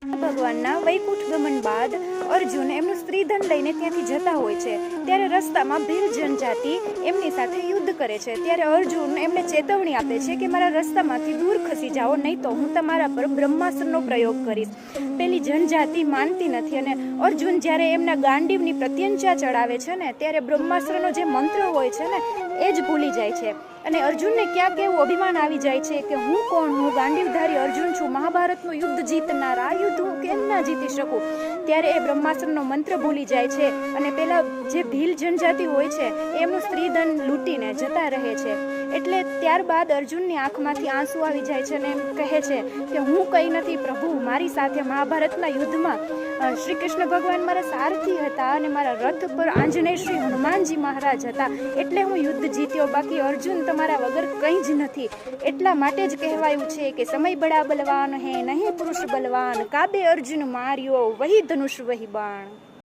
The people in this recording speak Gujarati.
ભગવાનના વૈકુંઠ ગમન બાદ અર્જુન એમનું સ્ત્રીધન લઈને ત્યાંથી જતા હોય છે। ત્યારે રસ્તામાં ભીલ જનજાતિ એમની સાથે યુદ્ધ કરે છે। ત્યારે અર્જુન એમને ચેતવણી આપે છે કે મારા રસ્તામાંથી દૂર ખસી જાઓ, નહીં તો હું તમારા પર બ્રહ્માસ્ત્રનો પ્રયોગ કરીશ। પેલી જનજાતિ માનતી નથી અને અર્જુન જ્યારે એમના ગાંડીવની પ્રત્યંચા ચડાવે છે ને ત્યારે બ્રહ્માસ્ત્રનો જે મંત્ર હોય છે ને એ જ ભૂલી જાય છે અને અર્જુનને ક્યાંક એવું અભિમાન આવી જાય છે કે હું કોણ, હું ગાંડીવધારી અર્જુન છું, મહાભારતનું યુદ્ધ જીતનાર, આ યુદ્ધ હું કેમ ના જીતી શકું। ત્યારે એ બ્રહ્માસ્ત્રનો મંત્ર ભૂલી જાય છે અને પેલા જે ભીલ જનજાતિ હોય છે એમનું સ્ત્રીધન લૂંટીને જતા રહે છે। એટલે ત્યારબાદ અર્જુનની આંખમાંથી આંસુ આવી જાય છે અને એમ કહે છે કે હું કંઈ નથી પ્રભુ, મારી સાથે મહાભારતના યુદ્ધમાં શ્રી કૃષ્ણ ભગવાન મારા સારથી હતા અને મારા રથ પર આંજનેય શ્રી હનુમાનજી મહારાજ હતા, એટલે હું યુદ્ધ જીત્યો, બાકી અર્જુન તમારા વગર કંઈ જ નથી। એટલા માટે જ કહેવાયું છે કે સમય બડા બલવાન હે નહીં પુરુષ બલવાન, કાબે અર્જુન માર્યો વહી ધનુષ વહી બાણ।